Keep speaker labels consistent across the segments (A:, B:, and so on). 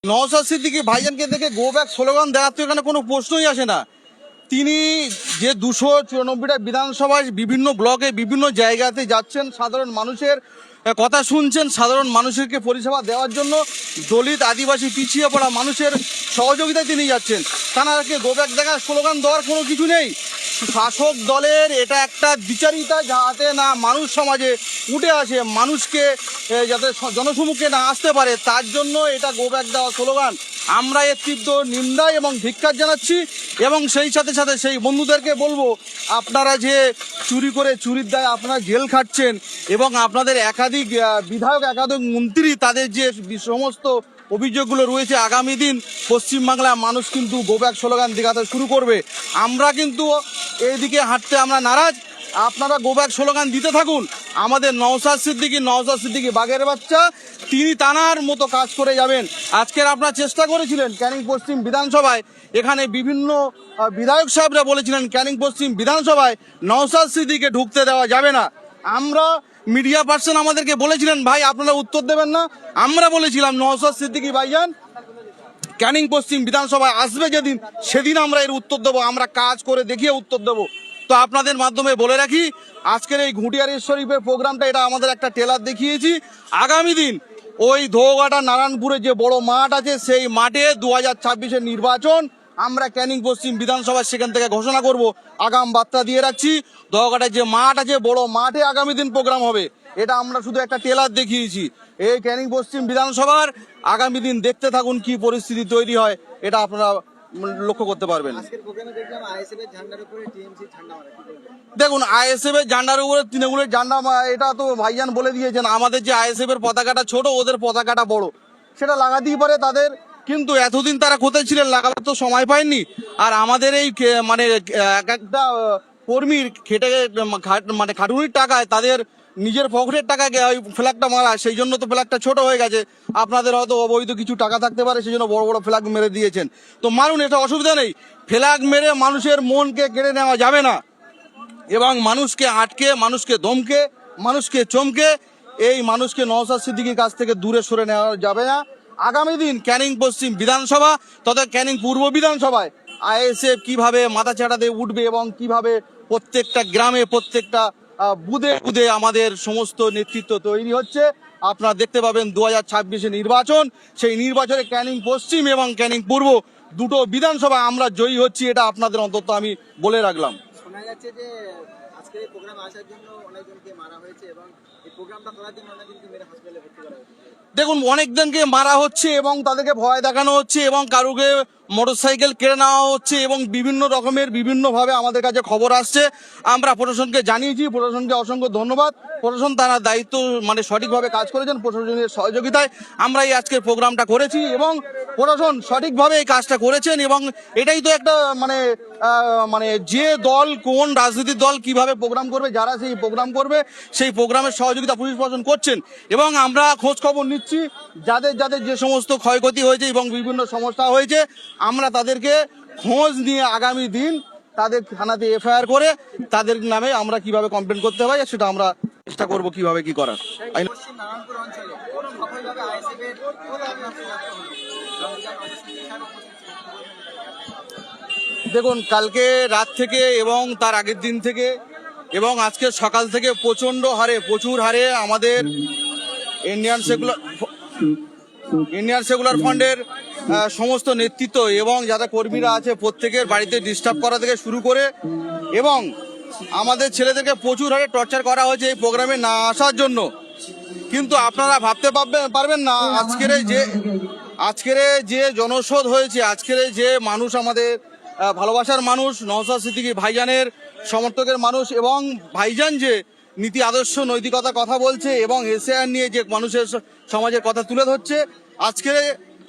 A: নওশাদ সিদ্দিকী ভাইজানকে দেখে go back slogan দেওয়ার তো এখানে কোনো প্রশ্নই আসে না। তিনি যে 294টা বিধানসভায় বিভিন্ন ব্লকে বিভিন্ন জায়গাতে যাচ্ছেন, সাধারণ মানুষের কথা শুনছেন, সাধারণ মানুষকে পরিষেবা দেওয়ার জন্য দলিত আদিবাসী পিছিয়ে পড়া মানুষের সহযোগিতায় তিনি যাচ্ছেন। তাঁকে গো ব্যাক দেখার স্লোগান দেওয়ার কোনো কিছু নেই। শাসক দলের এটা একটা দ্বিচারিতা, যাতে না মানুষ সমাজে উঠে আসে, মানুষকে যাতে জনসমুখে না আসতে পারে, তার জন্য এটা গো ব্যাক দেওয়া স্লোগান। আমরা এর তীব্র নিন্দা এবং ধিক্কার জানাচ্ছি এবং সেই সাথে সাথে সেই বন্ধুদেরকে বলবো, আপনারা যে চুরি করে চুরির দায়ে আপনারা জেল খাটছেন এবং আপনাদের একাধিক বিধায়ক একাধিক মন্ত্রী তাদের যে সমস্ত অভিযোগগুলো রয়েছে, আগামী দিন পশ্চিমবাংলার মানুষ কিন্তু গো ব্যাক স্লোগান দেখাতে শুরু করবে। আমরা কিন্তু এইদিকে হাঁটতে আমরা নারাজ। আপনারা গো ব্যাক স্লোগান দিতে থাকুন। আমাদের নওশাদ সিদ্দিকী বাঘের বাচ্চা, তিনি তানার মতো কাজ করে যাবেন। আজকের আপনারা চেষ্টা করেছিলেন ক্যানিং পশ্চিম বিধানসভায়, এখানে বিভিন্ন বিধায়ক সাহেবরা বলেছিলেন ক্যানিং পশ্চিম বিধানসভায় নওশাদ সিদ্দিকীকে ঢুকতে দেওয়া যাবে না। আমরা মিডিয়া পার্সন আমাদেরকে বলেছিলেন ভাই আপনারা উত্তর দেবেন না। আমরা বলেছিলাম নওশাদ সিদ্দিকী ভাইজান ক্যানিং পশ্চিম বিধানসভায় আসবে যেদিন, সেদিন আমরা এর উত্তর দেবো, আমরা কাজ করে দেখিয়ে উত্তর দেবো। তো আপনাদের মাধ্যমে বলে রাখি, আজকের এই ঘুটিয়ারি শরীফের প্রোগ্রামটা এটা আমাদের একটা টেলার দেখিয়েছি। আগামী দিন ওই ধোগাটা নারায়ণপুরে যে বড় মাঠ আছে, সেই মাঠে 2026-এর নির্বাচন আমরা ক্যানিং পশ্চিম বিধানসভা সেখান থেকে ঘোষণা করব। আগাম বার্তা দিয়ে রাখছি, ধোগাটার যে মাঠ আছে বড় মাঠে আগামী দিন প্রোগ্রাম হবে। এটা আমরা শুধু একটা টেলার দেখিয়েছি। এই ক্যানিং পশ্চিম বিধানসভার আগামী দিন দেখতে থাকুন কি পরিস্থিতি তৈরি হয়, এটা আপনারা লক্ষ্য করতে পারবেন। দেখুন, আইএসএফ এর ঝান্ডার উপরে তৃণমূলের ঝান্ডা, এটা তো ভাইজান বলে দিয়েছেন। আমাদের যে আইএসএফ এর পতাকাটা ছোট, ওদের পতাকাটা বড়, সেটা লাগাতেই পারে তাদের, কিন্তু এতদিন তারা কোথায় ছিলেন, লাগাবার তো সময় পায়নি। আর আমাদের এই মানে এক একটা কর্মীর খেটে মানে খাটুনির টাকায়, তাদের নিজের পকেটের টাকাকে ওই ফ্ল্যাগটা মারা, সেই জন্য তো ফ্ল্যাগটা ছোট হয়ে গেছে। আপনাদের হয়তো অবৈধ কিছু টাকা থাকতে পারে, সেই জন্য বড় বড় ফ্ল্যাগ মেরে দিয়েছেন। তো মারুন, এটা অসুবিধা নেই। ফ্ল্যাগ মেরে মানুষের মনকে কেড়ে নেওয়া যাবে না এবং মানুষকে আটকে, মানুষকে ধমকে, মানুষকে চমকে এই মানুষকে নওশাদ সিদ্দিকীর কাছ থেকে দূরে সরে নেওয়া যাবে না। আগামী দিন ক্যানিং পশ্চিম বিধানসভা তথা ক্যানিং পূর্ব বিধানসভায় আইএসএফ কিভাবে মাথা চাড়া দিয়ে উঠবে এবং কিভাবে প্রত্যেকটা গ্রামে প্রত্যেকটা বুধে বুধে আমাদের সমস্ত নেতৃত্ব তৈরি হচ্ছে, আপনারা দেখতে পাবেন। 2026-এ নির্বাচন, সেই নির্বাচনে ক্যানিং পশ্চিম এবং ক্যানিং পূর্ব দুটো বিধানসভা আমরা জয়ী হচ্ছি, এটা আপনাদের অন্তত আমি বলে রাখলাম।
B: শোনা যাচ্ছে যে আজকে এই প্রোগ্রামে আসার জন্য অনেকজনকে মারা হয়েছে এবং এই প্রোগ্রামটা করার জন্য অনেকজনকে মেরে হসপিটালে ভর্তি করা হয়েছে।
A: দেখুন, অনেকজনকে মারা হচ্ছে এবং তাদেরকে ভয় দেখানো হচ্ছে এবং কারুকে মোটরসাইকেল কেড়ে নেওয়া হচ্ছে এবং বিভিন্ন রকমের বিভিন্নভাবে আমাদের কাছে খবর আসছে। আমরা প্রশাসনকে জানিয়েছি, প্রশাসনকে অসংখ্য ধন্যবাদ। প্রশাসন তারা দায়িত্ব মানে সঠিকভাবে কাজ করেছেন, প্রশাসনের সহযোগিতায় আমরা এই আজকের প্রোগ্রামটা করেছি এবং প্রশাসন সঠিকভাবে এই কাজটা করেছেন। এবং এটাই তো একটা মানে যে দল, কোন রাজনৈতিক দল কিভাবে প্রোগ্রাম করবে, যারা সেই প্রোগ্রাম করবে সেই প্রোগ্রামের সহযোগিতা পুলিশ প্রশাসন করছেন। এবং আমরা খোঁজ খবর নিচ্ছি যাদের যাদের যে সমস্ত ক্ষয়ক্ষতি হয়েছে এবং বিভিন্ন সমস্যা হয়েছে, আমরা তাদেরকে খোঁজ নিয়ে আগামী দিন তাদের থানাতে এফআইআর করে তাদের নামে আমরা কিভাবে কমপ্লেন করতে হয় সেটা আমরা চেষ্টা করব কিভাবে কি করার।
B: পশ্চিম নারায়ণপুর অঞ্চলে সফলভাবে আইএসএফের
A: দেখুন, কালকে রাত থেকে এবং তার আগের দিন থেকে এবং আজকে সকাল থেকে প্রচুর হারে আমাদের ইন্ডিয়ান সেকুলার ফ্রন্টের সমস্ত নেতৃত্ব এবং যারা কর্মীরা আছে প্রত্যেকের বাড়িতে ডিস্টার্ব করা থেকে শুরু করে এবং আমাদের ছেলেদেরকে প্রচুর হারে টর্চার করা হয়েছে এই প্রোগ্রামে না আসার জন্য। কিন্তু আপনারা ভাবতে পারবেন না আজকের যে জনস্রোত হয়েছে, আজকের যে মানুষ, আমাদের ভালোবাসার মানুষ, নওশাদ সিদ্দিকী ভাইজানের সমর্থকের মানুষ এবং ভাইজান যে নীতি আদর্শ নৈতিকতা কথা বলছে এবং এসআইআর নিয়ে যে মানুষের সমাজের কথা তুলে ধরছে, আজকের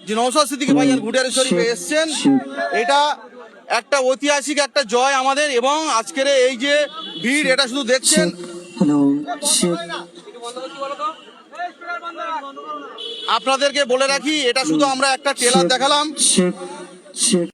A: যে নওশাদ সিদ্দিকী ভাইজান ঘুটিয়ারি শরীফে এসছেন, এটা একটা ঐতিহাসিক একটা জয় আমাদের। এবং আজকের এই যে ভিড়, এটা শুধু দেখছেন, আপনাদেরকে বলে রাখি, এটা শুধু আমরা একটা ট্রেলার দেখালাম।